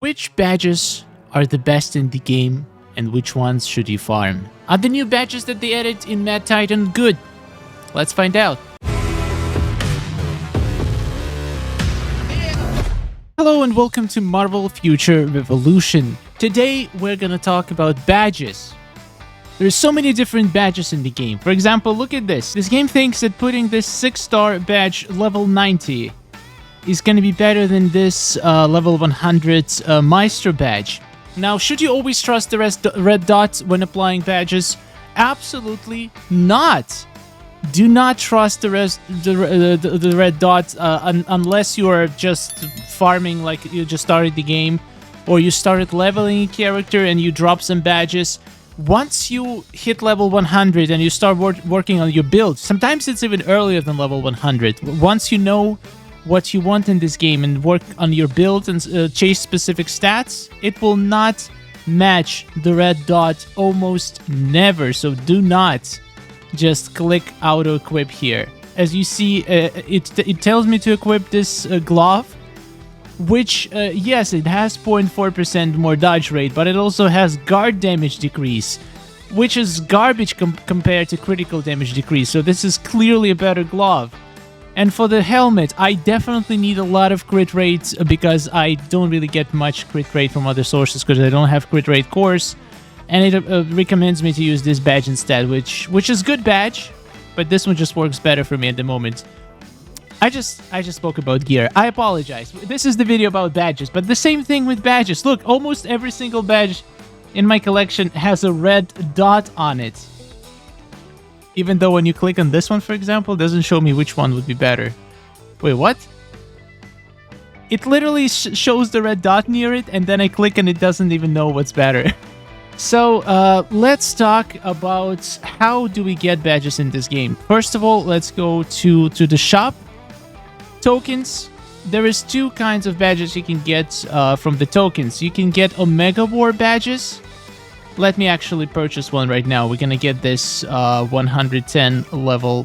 Which badges are the best in the game and which ones should you farm? Are the new badges that they added in Mad Titan good? Let's find out. Hello and welcome to Marvel Future Revolution. Today we're gonna talk about badges. There's so many different badges in the game. For example, look at this. This game thinks that putting this 6-star badge level 90 is gonna be better than this level 100 Maestro badge. Now, should you always trust the red dot when applying badges? Absolutely not. Do not trust the red dot unless you are just farming, like you just started the game, or you started leveling a character and you drop some badges. Once you hit level 100 and you start working on your build, sometimes it's even earlier than level 100. Once you know what you want in this game and work on your build and chase specific stats, it will not match the red dot almost never. So do not just click auto equip here. As you see, it tells me to equip this glove, which yes, it has 0.4% more dodge rate, but it also has guard damage decrease, which is garbage compared to critical damage decrease. So this is clearly a better glove. And for the helmet, I definitely need a lot of crit rates because I don't really get much crit rate from other sources because I don't have crit rate cores. And it recommends me to use this badge instead, which is good badge, but this one just works better for me at the moment. I just spoke about gear. I apologize. This is the video about badges, but the same thing with badges. Look, almost every single badge in my collection has a red dot on it. Even though when you click on this one, for example, it doesn't show me which one would be better. Wait, what? It literally shows the red dot near it, and then I click and it doesn't even know what's better. So, let's talk about how do we get badges in this game. First of all, let's go to the shop. Tokens. There is two kinds of badges you can get from the tokens. You can get Omega War badges. Let me actually purchase one right now. We're gonna get this 110 level.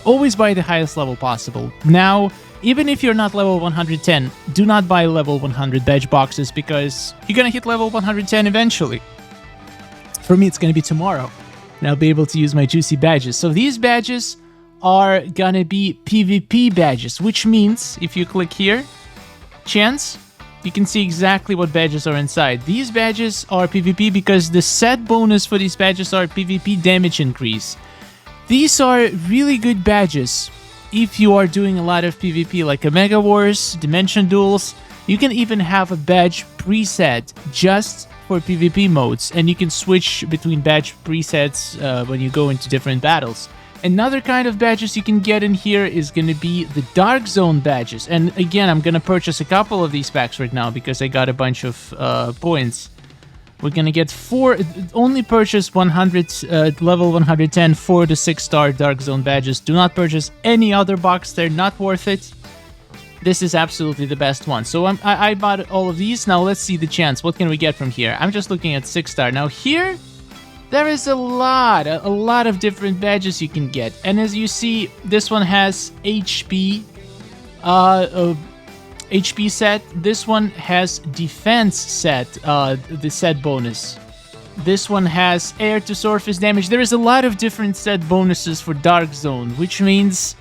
Always buy the highest level possible. Now, even if you're not level 110, do not buy level 100 badge boxes because you're gonna hit level 110 eventually. For me, it's gonna be tomorrow, and I'll be able to use my juicy badges. So these badges are gonna be PvP badges, which means if you click here, chance, you can see exactly what badges are inside. These badges are PvP because the set bonus for these badges are PvP damage increase. These are really good badges if you are doing a lot of PvP like Omega Wars, Dimension Duels. You can even have a badge preset just for PvP modes, and you can switch between badge presets when you go into different battles. Another kind of badges you can get in here is going to be the Dark Zone badges. And again, I'm going to purchase a couple of these packs right now because I got a bunch of points. We're going to get 4, only purchase 100, level 110, 4 to 6-star Dark Zone badges. Do not purchase any other box, they're not worth it. This is absolutely the best one. So I bought all of these. Now let's see the chance. What can we get from here? I'm just looking at 6-star. Now here, there is a lot of different badges you can get. And as you see, this one has HP, HP set. This one has defense set, the set bonus. This one has air to surface damage. There is a lot of different set bonuses for Dark Zone, which means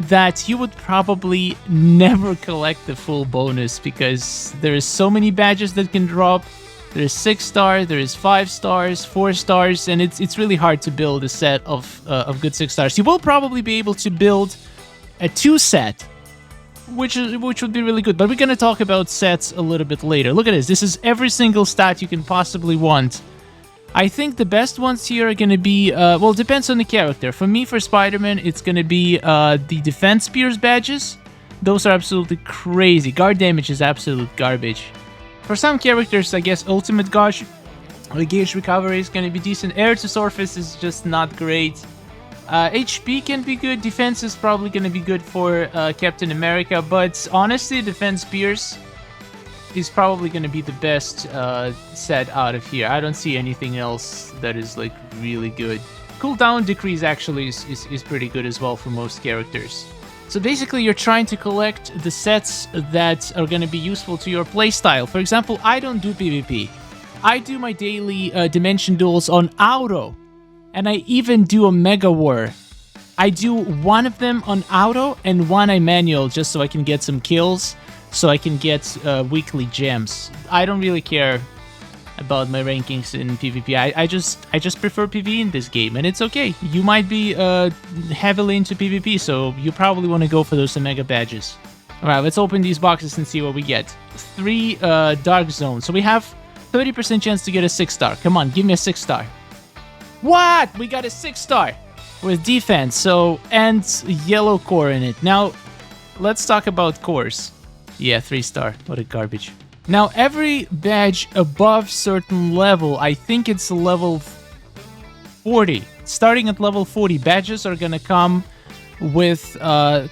that you would probably never collect the full bonus because there is so many badges that can drop. There is 6-star, there is 5 stars, 4 stars, and it's really hard to build a set of good 6 stars. You will probably be able to build a 2 set, which would be really good. But we're gonna talk about sets a little bit later. Look at this. This is every single stat you can possibly want. I think the best ones here are gonna be well, depends on the character. For me, for Spider-Man, it's gonna be the Defense Spears badges. Those are absolutely crazy. Guard damage is absolute garbage. For some characters, I guess Ultimate Gauge Recovery is going to be decent. Air to Surface is just not great. HP can be good. Defense is probably going to be good for Captain America. But honestly, Defense Spears is probably going to be the best set out of here. I don't see anything else that is like really good. Cooldown decrease actually is pretty good as well for most characters. So basically, you're trying to collect the sets that are going to be useful to your playstyle. For example, I don't do PvP. I do my daily Dimension Duels on auto, and I even do a Mega War. I do one of them on auto and one I manual just so I can get some kills, so I can get weekly gems. I don't really care about my rankings in PvP. I just prefer PvE in this game, and it's okay. You might be heavily into PvP, so you probably want to go for those Omega badges. Alright, let's open these boxes and see what we get. 3 Dark Zones. So we have 30% chance to get a 6-star. Come on, give me a 6-star. What? We got a 6-star with defense, so, and yellow core in it. Now, let's talk about cores. Yeah, 3-star. What a garbage. Now, every badge above certain level, I think it's level 40. Starting at level 40, badges are gonna come with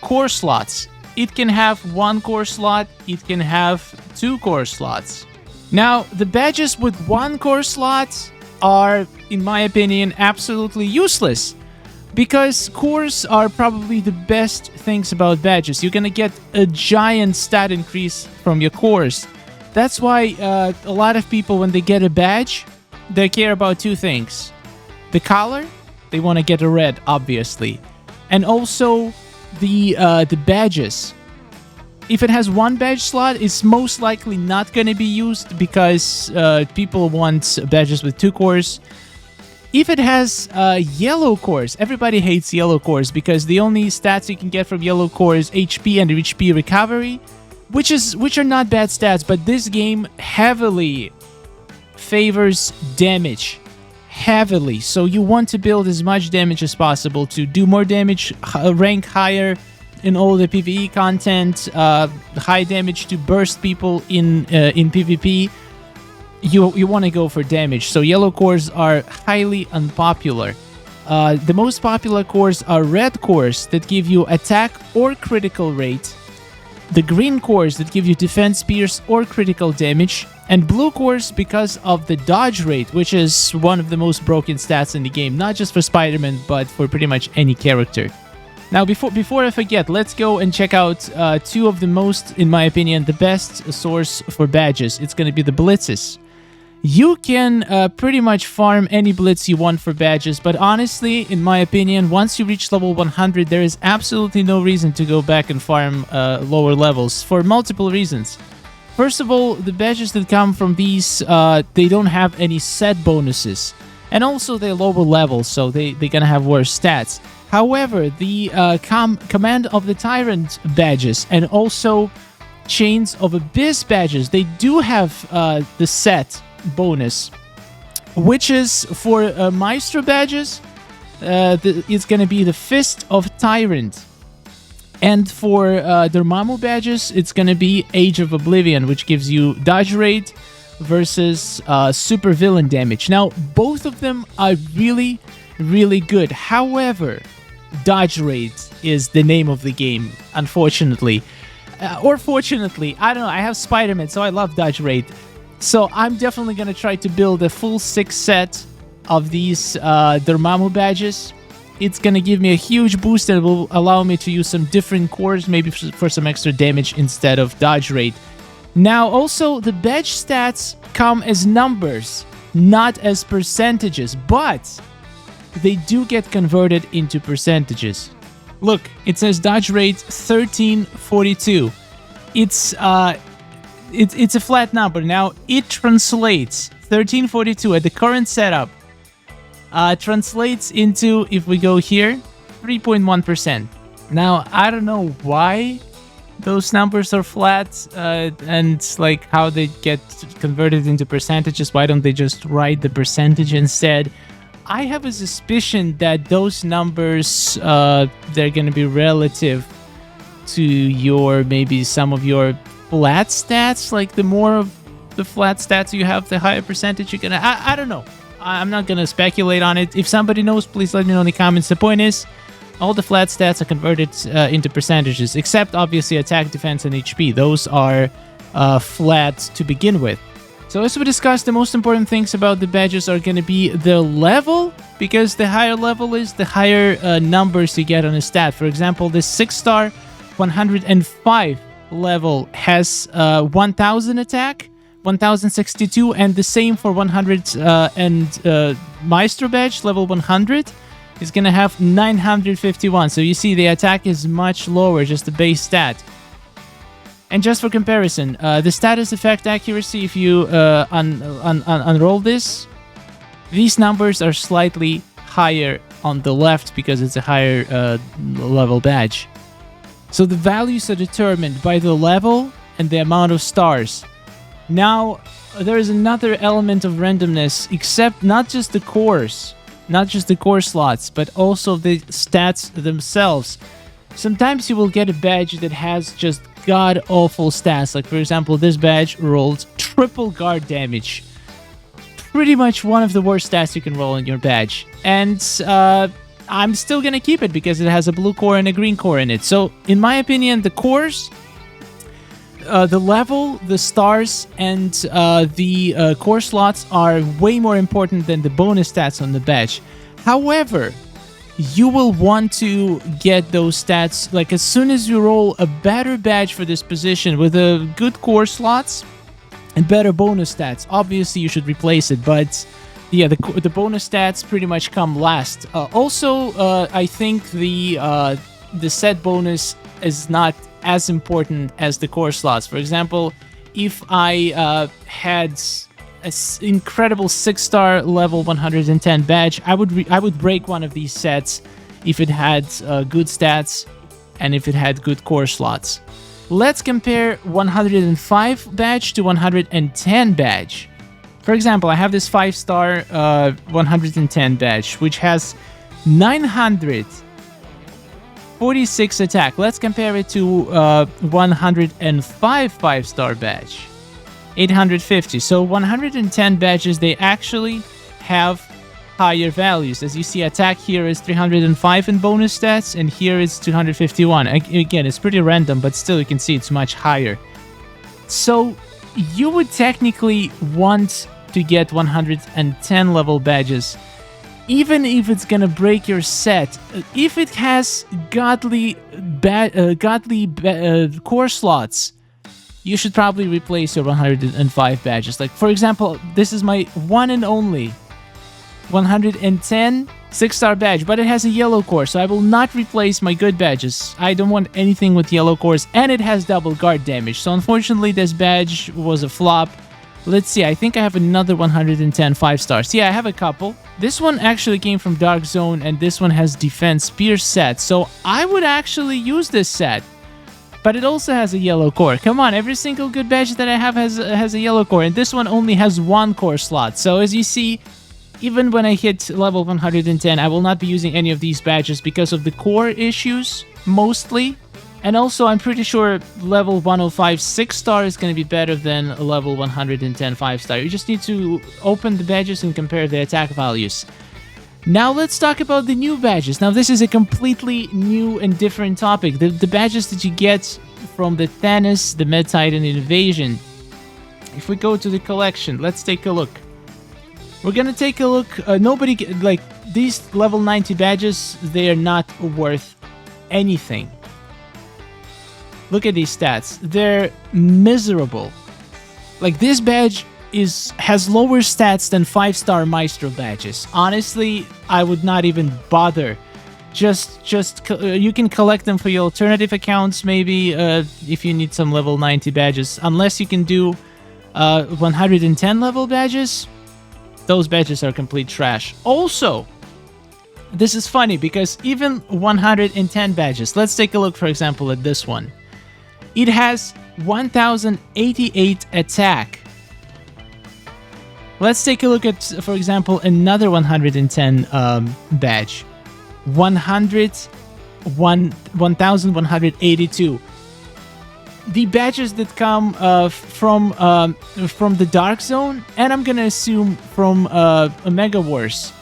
core slots. It can have 1 core slot, it can have 2 core slots. Now, the badges with 1 core slot are, in my opinion, absolutely useless, because cores are probably the best things about badges. You're gonna get a giant stat increase from your cores. That's why a lot of people, when they get a badge, they care about 2 things. The color, they want to get a red, obviously. And also the badges. If it has 1 badge slot, it's most likely not going to be used because people want badges with 2 cores. If it has yellow cores, everybody hates yellow cores because the only stats you can get from yellow core is HP and HP recovery, which are not bad stats, but this game heavily favors damage. Heavily. So you want to build as much damage as possible to do more damage, rank higher in all the PvE content, high damage to burst people in PvP. You want to go for damage. So yellow cores are highly unpopular. The most popular cores are red cores that give you attack or critical rate, the green cores that give you defense, pierce, or critical damage, and blue cores because of the dodge rate, which is one of the most broken stats in the game, not just for Spider-Man, but for pretty much any character. Now, before I forget, let's go and check out 2 of the most, in my opinion, the best source for badges. It's going to be the blitzes. You can pretty much farm any blitz you want for badges, but honestly, in my opinion, once you reach level 100, there is absolutely no reason to go back and farm lower levels for multiple reasons. First of all, the badges that come from these, they don't have any set bonuses, and also they're lower levels, so they're gonna have worse stats. However, the Command of the Tyrant badges and also Chains of Abyss badges, they do have the set bonus, which is for Maestro badges, it's going to be the Fist of Tyrant, and for Dormammu badges, it's going to be Age of Oblivion, which gives you dodge rate versus super villain damage. Now, both of them are really, really good. However, dodge rate is the name of the game, unfortunately. Or fortunately, I don't know, I have Spider-Man, so I love dodge rate. So I'm definitely going to try to build a full 6 set of these Dormammu badges. It's going to give me a huge boost and will allow me to use some different cores, maybe for some extra damage instead of dodge rate. Now, also, the badge stats come as numbers, not as percentages, but they do get converted into percentages. Look, it says dodge rate 1342. It's a flat number. Now, it translates 1342 at the current setup. Translates into, if we go here, 3.1%. Now, I don't know why those numbers are flat and like how they get converted into percentages. Why don't they just write the percentage instead? I have a suspicion that those numbers, they're going to be relative to your, maybe some of your flat stats. Like the more of the flat stats you have, the higher percentage you're going to... I don't know. I'm not going to speculate on it. If somebody knows, please let me know in the comments. The point is, all the flat stats are converted into percentages, except obviously attack, defense, and HP. Those are flat to begin with. So as we discussed, the most important things about the badges are going to be the level, because the higher level is, the higher numbers you get on a stat. For example, this 6-star 105 level has 1000 attack, 1062, and the same for 100 and Maestro badge level 100 is gonna have 951. So you see the attack is much lower, just the base stat. And just for comparison, the status effect accuracy, if you unroll this, these numbers are slightly higher on the left because it's a higher level badge. So the values are determined by the level and the amount of stars. Now, there is another element of randomness, except not just the cores, not just the core slots, but also the stats themselves. Sometimes you will get a badge that has just god-awful stats. Like, for example, this badge rolled triple guard damage. Pretty much one of the worst stats you can roll in your badge. And I'm still gonna keep it because it has a blue core and a green core in it. So, in my opinion, the cores, the level, the stars, and the core slots are way more important than the bonus stats on the badge. However, you will want to get those stats, like as soon as you roll a better badge for this position with a good core slots and better bonus stats, obviously you should replace it, but yeah, the bonus stats pretty much come last. Also, I think the set bonus is not as important as the core slots. For example, if I had an incredible 6-star level 110 badge, I would break one of these sets if it had good stats and if it had good core slots. Let's compare 105 badge to 110 badge. For example, I have this 5-star 110 badge, which has 946 attack. Let's compare it to 105 5-star badge, 850. So 110 badges, they actually have higher values. As you see, attack here is 305 in bonus stats, and here is 251. Again, it's pretty random, but still you can see it's much higher. So you would technically want to get 110 level badges, even if it's gonna break your set. If it has godly core slots, you should probably replace your 105 badges. Like, for example, this is my one and only 110 6-star badge, but it has a yellow core, so I will not replace my good badges. I don't want anything with yellow cores, and it has double guard damage. So unfortunately, this badge was a flop. Let's see, I think I have another 110 5-stars. Yeah, I have a couple. This one actually came from Dark Zone, and this one has Defense Spear set, so I would actually use this set. But it also has a yellow core. Come on, every single good badge that I have has a yellow core, and this one only has one core slot. So as you see, even when I hit level 110, I will not be using any of these badges because of the core issues, mostly. And also, I'm pretty sure level 105 6-star is going to be better than level 110 5-star. You just need to open the badges and compare the attack values. Now let's talk about the new badges. Now this is a completely new and different topic. The badges that you get from the Thanos, the Med Titan Invasion. If we go to the collection, let's take a look. We're gonna take a look. Like, these level 90 badges, they are not worth anything. Look at these stats. They're miserable. Like, this badge has lower stats than 5-star Maestro badges. Honestly, I would not even bother. You can collect them for your alternative accounts, maybe, if you need some level 90 badges. Unless you can do 110 level badges, those badges are complete trash. Also, this is funny because even 110 badges, let's take a look, for example, at this one. It has 1088 attack. Let's take a look at, for example, another 110 badge. 1182. The badges that come from the Dark Zone, and I'm gonna assume from Omega Wars.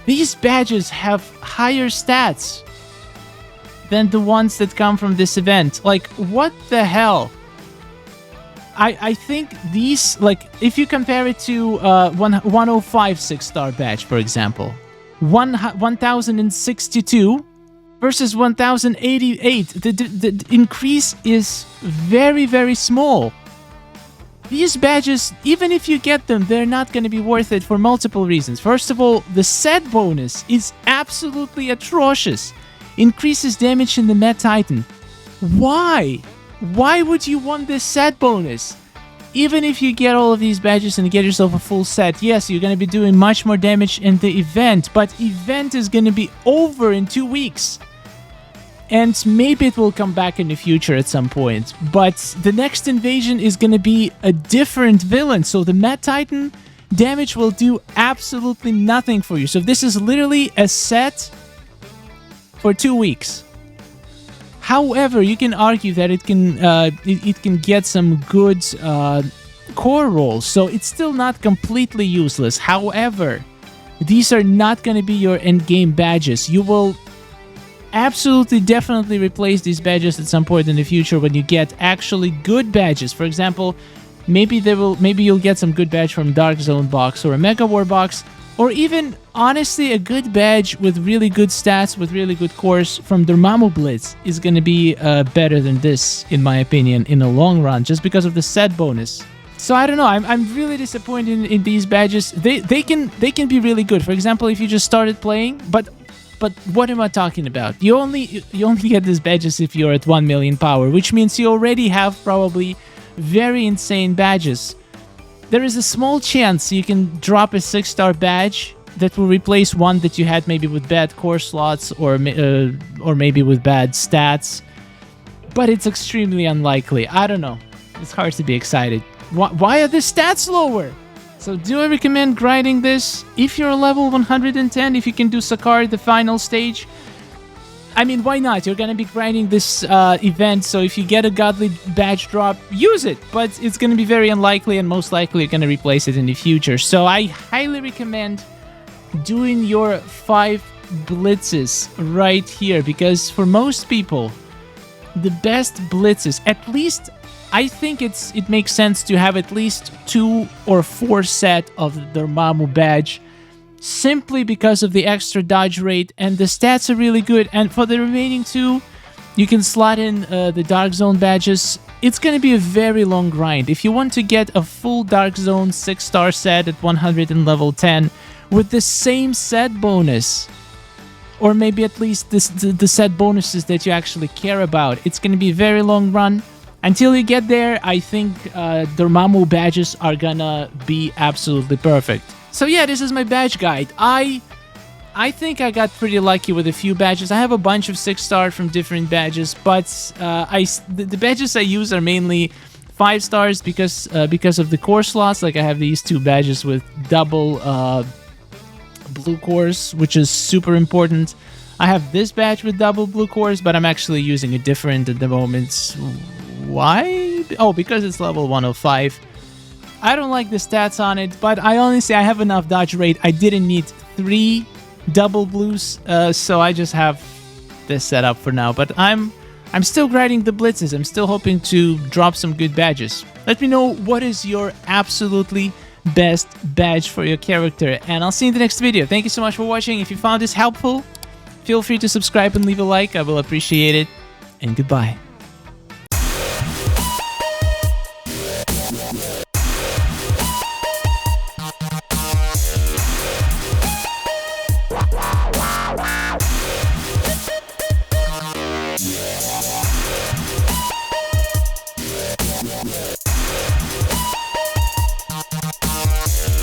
These badges have higher stats than the ones that come from this event. Like, what the hell? I think these, like, if you compare it to 105 6-star badge, for example, 1062 versus 1088. The increase is very, very small. These badges, even if you get them, they're not going to be worth it for multiple reasons. First of all, the set bonus is absolutely atrocious. Increases damage in the Met Titan. Why? Why would you want this set bonus? Even if you get all of these badges and get yourself a full set, yes, you're going to be doing much more damage in the event, but event is going to be over in 2 weeks. And maybe it will come back in the future at some point. But the next invasion is going to be a different villain. So the Met Titan damage will do absolutely nothing for you. So this is literally a set for 2 weeks. However, you can argue that it can get some good core rolls. So it's still not completely useless. However, these are not going to be your end-game badges. You will absolutely definitely replace these badges at some point in the future when you get actually good badges. For example, maybe you'll get some good badge from Dark Zone box or a Mega War box, or even honestly a good badge with really good stats, with really good cores from Dormammu Blitz is going to be better than this, in my opinion, in the long run, just because of the set bonus. So I don't know, I'm really disappointed in these badges. They can be really good. For example, if you just started playing, but what am I talking about? You only get these badges if you're at 1 million power, which means you already have probably very insane badges. There is a small chance you can drop a 6-star badge that will replace one that you had maybe with bad core slots or maybe with bad stats, but it's extremely unlikely. I don't know. It's hard to be excited. Why are the stats lower? So do I recommend grinding this? If you're level 110, if you can do Sakaar the final stage, I mean, why not? You're gonna be grinding this event, so if you get a godly badge drop, use it. But it's gonna be very unlikely, and most likely you're gonna replace it in the future. So I highly recommend doing your 5 blitzes right here, because for most people, the best blitzes, at least I think it makes sense to have at least 2 or 4 set of the Dormammu badge, simply because of the extra dodge rate, and the stats are really good. And for the remaining 2, you can slot in the Dark Zone badges. It's going to be a very long grind. If you want to get a full Dark Zone 6-star set at 100 and level 10 with the same set bonus, or maybe at least the set bonuses that you actually care about, it's going to be a very long run. Until you get there, I think Dormammu badges are gonna be absolutely perfect. So yeah, this is my badge guide. I think I got pretty lucky with a few badges. I have a bunch of 6-star from different badges, but the badges I use are mainly 5 stars because of the core slots. Like I have these 2 badges with double blue cores, which is super important. I have this badge with double blue cores, but I'm actually using a different at the moment. Why? Oh, because it's level 105. I don't like the stats on it, but I honestly, I have enough dodge rate. I didn't need 3 double blues, so I just have this set up for now. But I'm still grinding the blitzes. I'm still hoping to drop some good badges. Let me know what is your absolutely best badge for your character, and I'll see you in the next video. Thank you so much for watching. If you found this helpful, feel free to subscribe and leave a like. I will appreciate it, and goodbye.